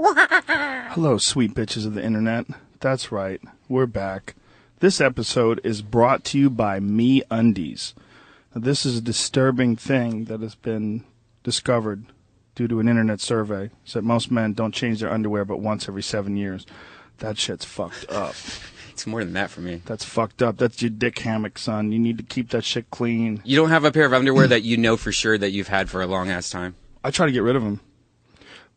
Hello, sweet bitches of the internet. That's right, we're back. This episode is brought to you by MeUndies. Now, this is a disturbing thing that has been discovered due to an internet survey. Is that most men don't change their underwear but once every 7 years. That shit's fucked up. It's more than that for me. That's fucked up. That's your dick hammock, son. You need to keep that shit clean. You don't have a pair of underwear that you know for sure that you've had for a long-ass time? I try to get rid of them.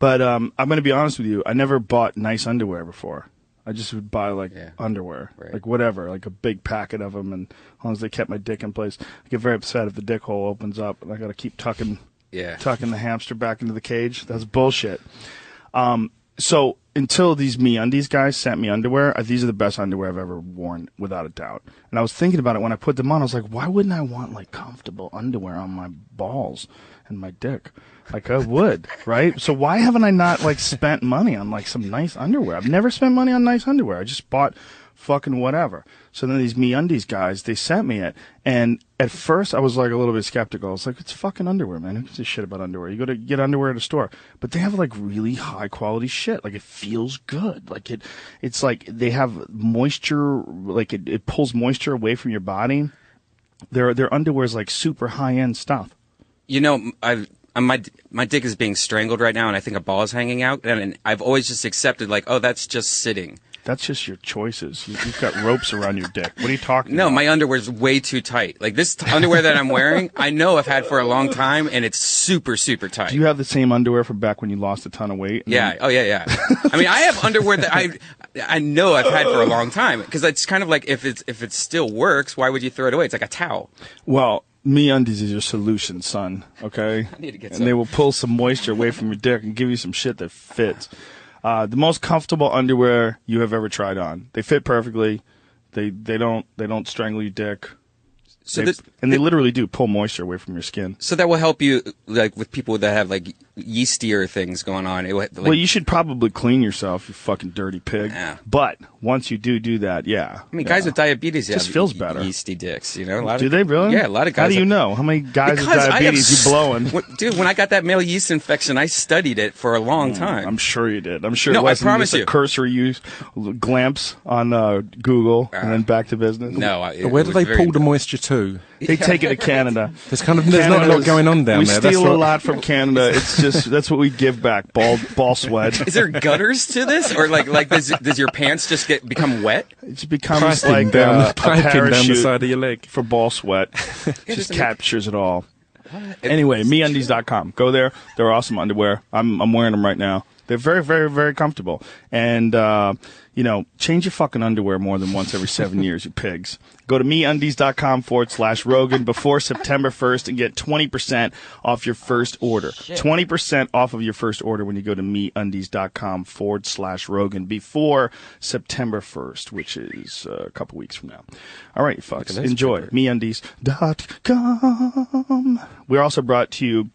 But I'm going to be honest with you. I never bought nice underwear before. I just would buy, underwear. Right. Like, whatever. Like, a big packet of them. And as long as they kept my dick in place. I get very upset if the dick hole opens up. And I got to keep tucking the hamster back into the cage. That's bullshit. So, until these MeUndies guys sent me underwear, these are the best underwear I've ever worn, without a doubt. And I was thinking about it when I put them on. I was like, why wouldn't I want, comfortable underwear on my balls and my dick? Like, I would, right? So why haven't I not, spent money on, some nice underwear? I've never spent money on nice underwear. I just bought fucking whatever. So then these MeUndies guys, they sent me it. And at first, I was, a little bit skeptical. I was like, it's fucking underwear, man. Who gives a shit about underwear? You go to get underwear at a store. But they have, really high-quality shit. It feels good. It's like they have moisture, it pulls moisture away from your body. Their underwear is, super high-end stuff. You know, my dick is being strangled right now, and I think a ball is hanging out, and I've always just accepted, oh, that's just sitting. That's just your choices. You've got ropes around your dick. What are you talking about? No, my underwear's way too tight. This underwear that I'm wearing, I know I've had for a long time, and it's super, super tight. Do you have the same underwear from back when you lost a ton of weight? Yeah. Oh, yeah. I mean, I have underwear that I know I've had for a long time, because it's kind of if it still works, why would you throw it away? It's like a towel. Well, MeUndies is your solution, son, okay? I need to get some. And they will pull some moisture away from your dick and give you some shit that fits. The most comfortable underwear you have ever tried on. They fit perfectly. They don't strangle your dick. So they literally do pull moisture away from your skin. So that will help you, with people that have, yeastier things going on. Well, you should probably clean yourself, you fucking dirty pig. Yeah. But once you do that, yeah. I mean, guys with diabetes just feels better. Yeasty dicks, do they really? Yeah, a lot of guys. How do you know? How many guys with diabetes you blowing? Dude, when I got that male yeast infection, I studied it for a long time. I'm sure you did. I'm sure it wasn't just a cursory use glance on Google and then back to business. No. Where do they pull the moisture to? They take it to Canada. There's not a lot going on down there. We steal a lot from Canada. It's just that's what we give back. Ball sweat. Is there gutters to this, or does your pants just become wet? It becomes piping a parachute down the side of your leg for ball sweat. Just captures it all. Anyway, MeUndies.com. Go there. They're awesome underwear. I'm wearing them right now. They're very, very, very comfortable. And, change your fucking underwear more than once every 7 years, you pigs. Go to MeUndies.com/Rogan before September 1st and get 20% off your first order. 20% off of your first order when you go to MeUndies.com/Rogan before September 1st, which is a couple weeks from now. All right, fucks. Enjoy. MeUndies.com. We're also brought to you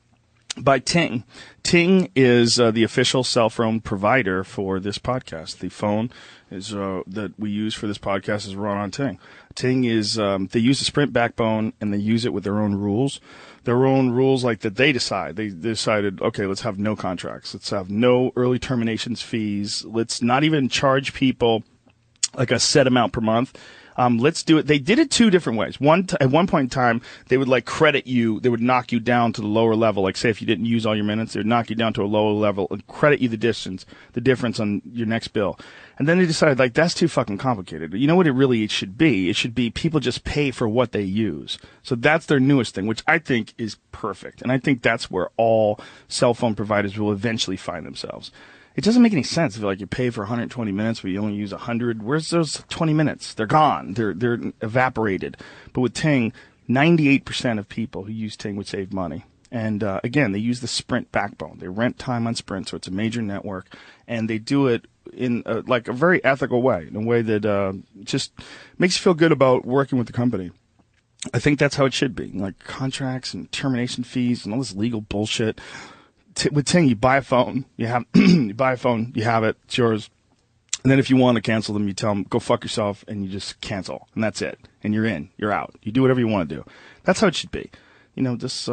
by Ting. Ting is the official cell phone provider for this podcast. The phone is that we use for this podcast is run on Ting. Ting is they use the Sprint backbone and they use it with their own rules. Their own rules that they decide. They decided, okay, let's have no contracts. Let's have no early terminations fees. Let's not even charge people a set amount per month. Let's do it. They did it two different ways. At one point in time, they would credit you. They would knock you down to the lower level. Say if you didn't use all your minutes, they would knock you down to a lower level and credit you the difference on your next bill. And then they decided that's too fucking complicated. You know what it should be? It should be people just pay for what they use. So that's their newest thing, which I think is perfect. And I think that's where all cell phone providers will eventually find themselves. It doesn't make any sense if you pay for 120 minutes but you only use 100. Where's those 20 minutes? They're gone. They're evaporated. But with Ting, 98% of people who use Ting would save money. And again, they use the Sprint backbone. They rent time on Sprint, so it's a major network, and they do it in a very ethical way, in a way that just makes you feel good about working with the company. I think that's how it should be. Contracts and termination fees and all this legal bullshit. With Ting, you buy a phone, you have you have it, it's yours. And then if you want to cancel them, you tell them, go fuck yourself, and you just cancel. And that's it. And you're in. You're out. You do whatever you want to do. That's how it should be. This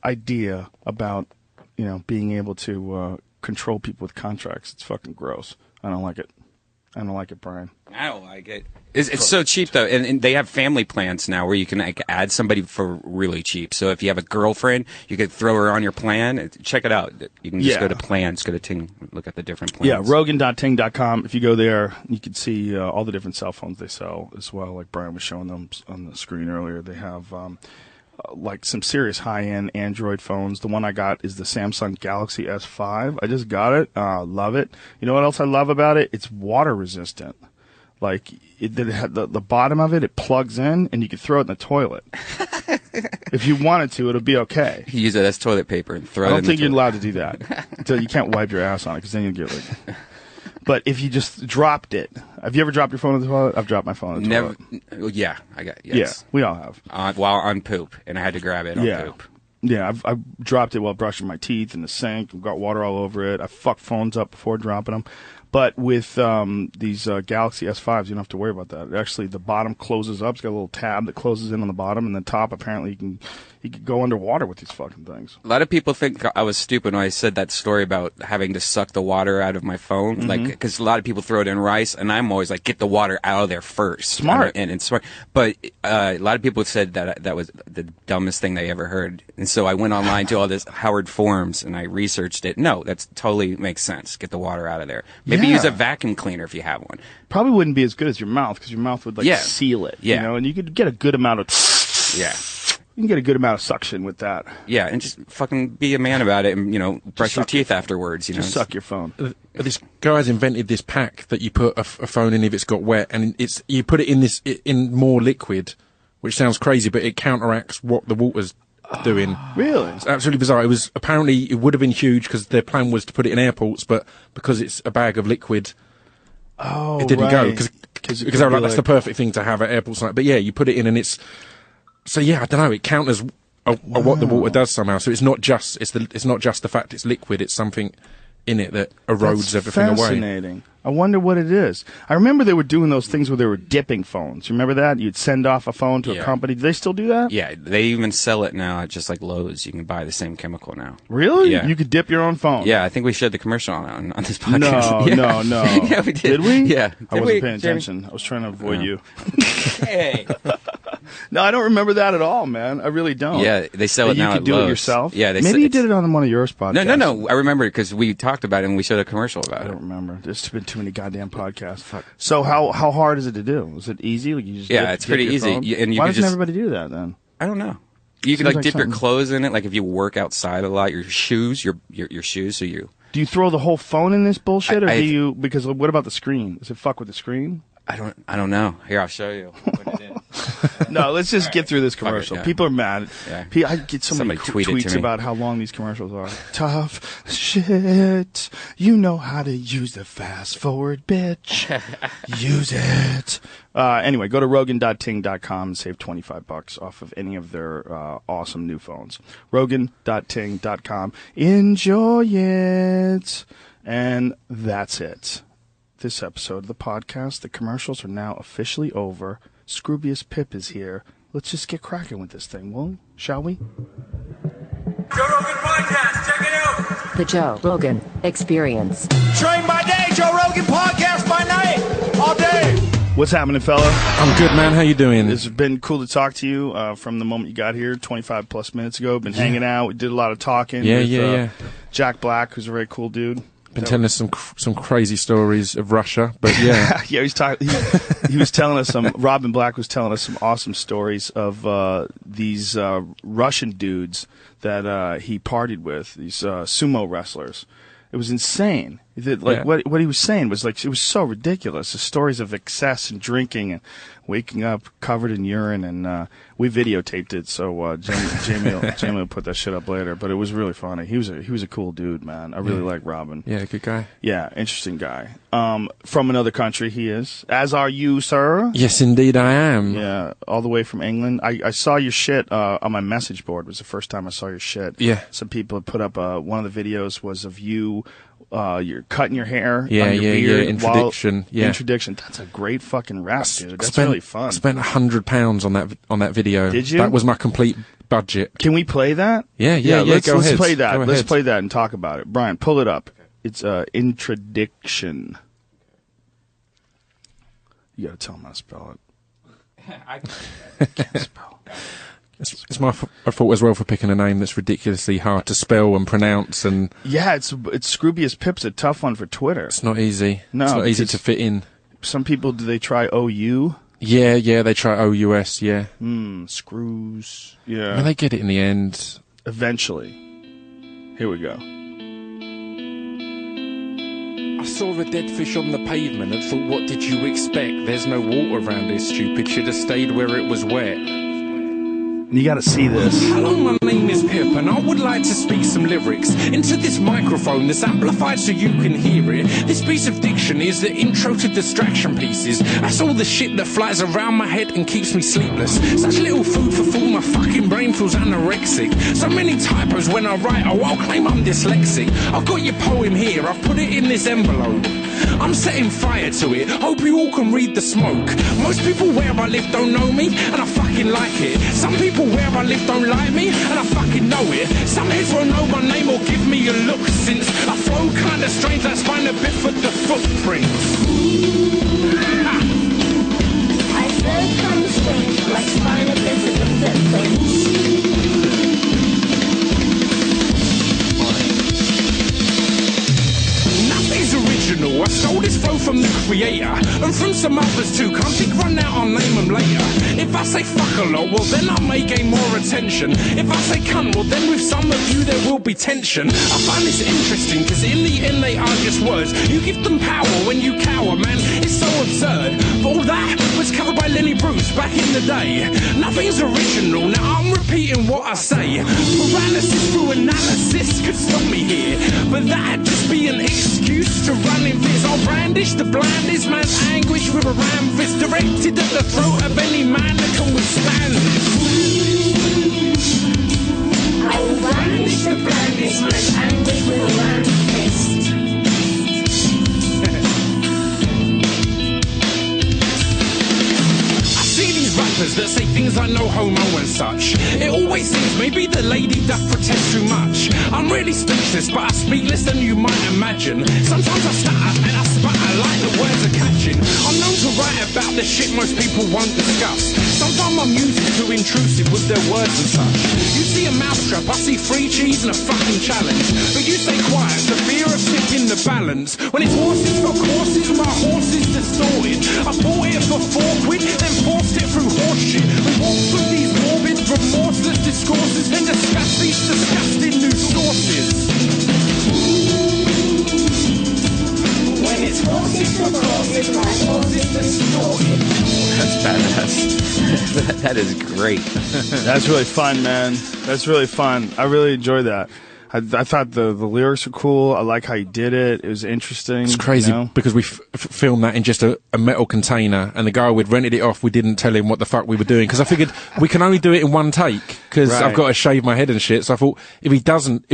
idea about, being able to control people with contracts. It's fucking gross. I don't like it. I don't like it, Brian. I don't like it. It's so cheap though, and they have family plans now where you can like add somebody for really cheap. So if you have a girlfriend, you could throw her on your plan. Check it out. You can just go to plans, go to Ting, look at the different plans. Yeah, Rogan.ting.com. If you go there, you can see all the different cell phones they sell as well. Like Brian was showing them on the screen earlier. They have like some serious high-end Android phones. The one I got is the Samsung Galaxy S5. I just got it. Love it. You know what else I love about it? It's water resistant. Like the bottom of it, it plugs in, and you can throw it in the toilet. If you wanted to, it'll be okay. You use it as toilet paper and throw it in I don't think the you're toilet. allowed to do that. So you can't wipe your ass on it because then you get like. But if you just dropped it, have you ever dropped your phone in the toilet? I've dropped my phone in the toilet. Never. Yeah, I got. Yes. Yeah, we all have. While on poop, and I had to grab it on poop. Yeah, I've dropped it while brushing my teeth in the sink. I've got water all over it. I fuck phones up before dropping them. But with these Galaxy S5s, you don't have to worry about that. Actually, the bottom closes up. It's got a little tab that closes in on the bottom, and the top, apparently, you can go underwater with these fucking things. A lot of people think I was stupid when I said that story about having to suck the water out of my phone. Like, because a lot of people throw it in rice, and I'm always like, get the water out of there first. Smart. And it's smart. But a lot of people said that was the dumbest thing they ever heard. And so I went online to all this Howard Forums, and I researched it. No, that's totally makes sense. Get the water out of there. Maybe use a vacuum cleaner if you have one. Probably wouldn't be as good as your mouth, because your mouth would, like, seal it. Yeah. You know, and you could get a good amount of... Yeah. You can get a good amount of suction with that. Yeah, and just fucking be a man about it and, you know, brush your teeth afterwards, you know. Just suck your phone. This guy's invented this pack that you put a phone in if it's got wet, and you put it in more liquid, which sounds crazy, but it counteracts what the water's doing. Really? It's absolutely bizarre. It would have been huge because their plan was to put it in airports, but because it's a bag of liquid, it didn't go because they were like, that's the perfect thing to have at airports. But yeah, you put it in and it's. So yeah, I don't know. It counters what the water does somehow. So it's not just the fact it's liquid. It's something in it that erodes everything away. Fascinating. I wonder what it is. I remember they were doing those things where they were dipping phones. You remember that? You'd send off a phone to a company. Do they still do that? Yeah, they even sell it now at just like Lowe's. You can buy the same chemical now. Really? Yeah. You could dip your own phone? Yeah, I think we showed the commercial on this podcast. No. Yeah, we did. Did we? Yeah. I wasn't paying attention. I was trying to avoid you. Hey. No, I don't remember that at all, man. I really don't. Yeah, they sell it now at Lowe's. You could do it yourself? Yeah. Maybe you did it on one of yours podcasts. No. I remember it because we talked about it and we showed a commercial about it. I don't remember. There's been too many goddamn podcasts. Fuck. So how hard is it to do? Is it easy? Like you just it's pretty easy. Why doesn't everybody do that then? I don't know. You could like dip your clothes in it, like if you work outside a lot, your shoes, your shoes. So you. Do you throw the whole phone in this bullshit, or do you? Because what about the screen? Does it fuck with the screen? I don't know. Here, I'll show you. Put it in. No, let's just get through this commercial. Yeah. People are mad. Yeah. I get so many Somebody tweets about how long these commercials are. Tough shit. You know how to use the fast forward, bitch. Use it. Anyway, go to rogan.ting.com and save $25 off of any of their awesome new phones. rogan.ting.com. Enjoy it. And that's it. This episode of the podcast. The commercials are now officially over. Scroobius Pip is here. Let's just get cracking with this thing, shall we? Joe Rogan Podcast, check it out. The Joe Rogan Experience. Train by day, Joe Rogan Podcast by night, all day. What's happening, fella? I'm good, man. How you doing? It's been cool to talk to you from the moment you got here 25 plus minutes ago. Been hanging out. We did a lot of talking with Jack Black, who's a very cool dude. Been telling us some crazy stories of Russia, but yeah. Yeah, he was telling us Robin Black was telling us some awesome stories of these Russian dudes that he partied with, these sumo wrestlers. It was insane. What he was saying was like, it was so ridiculous. The stories of excess and drinking and waking up covered in urine, and we videotaped it, so Jamie will put that shit up later. But it was really funny. He was a cool dude, man. I really like Robin. Yeah, good guy. Yeah, interesting guy. From another country, he is. As are you, sir. Yes, indeed, I am. Yeah, all the way from England. I saw your shit on my message board. It was the first time I saw your shit. Yeah. Some people had put up one of the videos was of you. You're cutting your hair. Yeah. Introduction. Introduction. That's a great fucking rap, dude. That's really fun. I spent £100 on that video. Did you? That was my complete budget. Can we play that? Yeah. Let's go play ahead. that. Go Let's ahead. play that and talk about it. Brian, pull it up. It's intradiction. You gotta tell him how to spell it. I Can't spell. It's my fault as well for picking a name that's ridiculously hard to spell and pronounce. And yeah, it's Scroobius Pip's a tough one for Twitter. it's not easy. No, it's not easy because to fit in. Some people, do they try OU? Yeah, they try OUS, yeah. Screws. I Yeah. mean, they get it in the end. Eventually. Here we go. I saw a dead fish on the pavement and thought, what did you expect? There's no water around here, stupid. Should have stayed where it was wet. You gotta see this. Hello, my name is Pip, and I would like to speak some lyrics into this microphone that's amplified so you can hear it. This piece of diction is the intro to distraction pieces. That's all the shit that flies around my head and keeps me sleepless. Such little food for thought, my fucking brain feels anorexic. So many typos when I write, oh, I'll claim I'm dyslexic. I've got your poem here, I've put it in this envelope. I'm setting fire to it, hope you all can read the smoke. Most people where I live don't know me, and I fucking like it. Some people where I live don't like me, and I fucking know it. Some heads won't know my name or give me a look, since I flow kinda strange, let's find a bit for the footprints. I flow kinda strange, like find a bit for the footprints. Original. I stole this flow from the creator and from some others too. Can't think right now, I'll name them later. If I say fuck a lot, well then I may gain more attention. If I say cunt, well then with some of you there will be tension. I find this interesting because in the end they are just words. You give them power when you cower, man, it's so absurd. But all that was covered by Lenny Bruce back in the day. Nothing's original, now I'm repeating what I say. Paralysis through analysis could stop me here, but that'd just be an excuse to run in this. I'll brandish the blandest man's anguish with a ram fist directed at the throat of any man that can withstand this. I will brandish the blandest man's anguish with a ram fist. I see these rappers that say things like no homo and such. It always seems maybe the lady that protests too much. I'm really speechless, but I speak less than you might imagine. Sometimes I stutter and I sputter like the words are catching. I'm known to write about the shit most people won't discuss. Sometimes my music's too intrusive with their words and such. You see a mousetrap, I see free cheese and a fucking challenge. But you stay quiet, the fear of tipping the balance. When it's horses for courses, my horse is distorted. I bought it for £4, then forced it through horse shit. We walk through these morbid, remorseless discourses, then discuss these disgusting new sources. When it's horses for courses, my horse is distorted. That's badass. That is great. That's really fun, man. That's really fun. I really enjoyed that. I thought the lyrics were cool. I like how you did it. It was interesting. It's crazy, you know? because we filmed that in just a metal container, and the guy we'd rented it off, we didn't tell him what the fuck we were doing, because I figured we can only do it in one take, because Right. I've got to shave my head and shit. So I thought if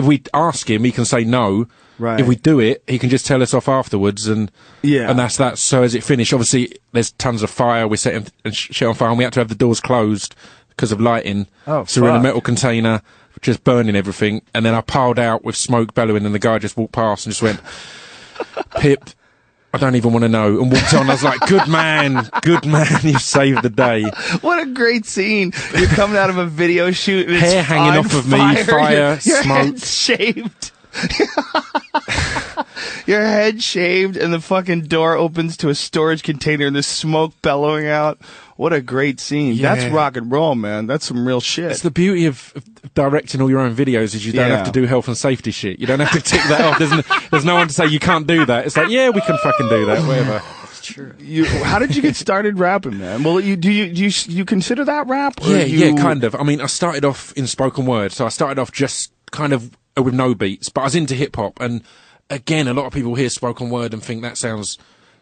we ask him, he can say no. Right. If we do it, he can just tell us off afterwards, and Yeah. and that's that. So as it finished, obviously there's tons of fire. We're setting shit on fire, and we had to have the doors closed because of lighting. Oh, so we're in a fuck. metal container, just burning everything, and then I piled out with smoke bellowing, and the guy just walked past and just went, "Pip, I don't even want to know," and walked on. I was like, good man, you saved the day. What a great scene. You're coming out of a video shoot and Hair it's hanging on off of me, fire. fire, your smoke. head's shaved. Your head shaved and the fucking door opens to a storage container and there's smoke bellowing out. What a great scene. Yeah. That's rock and roll, man. That's some real shit. It's the beauty of directing all your own videos is you don't Yeah. have to do health and safety shit. You don't have to tick that off. There's no one to say you can't do that. It's like, yeah, we can fucking do that, whatever. How did you get started rapping, man? Well, do you consider that rap? Or Yeah, kind of. I mean, I started off in spoken word, so I started off just kind of with no beats, but I was into hip hop, and again, a lot of people hear spoken word and think that sounds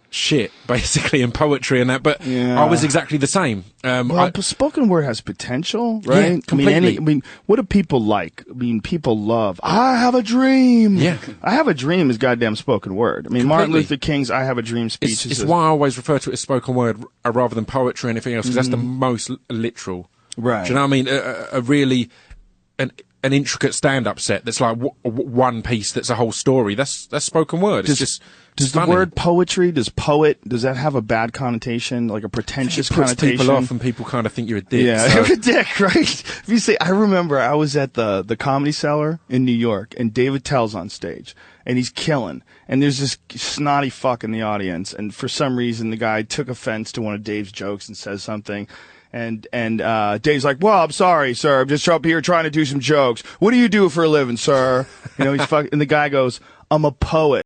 shit, basically, and poetry and that, but Yeah. I was exactly the same. Well, spoken word has potential, right? Yeah, completely. I mean, what do people like? I mean, people love, I have a dream. Yeah. I have a dream is goddamn spoken word. I mean, Martin Completely. Luther King's I have a dream speech It's is why I always refer to it as spoken word rather than poetry or anything else, because that's the most literal. Right. Do you know what I mean? A really, and an intricate stand-up set that's like one piece that's a whole story. That's spoken word. Does the word poetry, does that have a bad connotation, like a pretentious connotation? People off, and people kind of think you're a dick. Yeah, so. you're a dick, right? If you say, I remember I was at the Comedy Cellar in New York, and David Tell's on stage, and he's killing, and there's this snotty fuck in the audience, and for some reason the guy took offense to one of Dave's jokes and says something. And Dave's like, well, I'm sorry, sir. I'm just up here trying to do some jokes. What do you do for a living, sir? You know, and the guy goes, I'm a poet.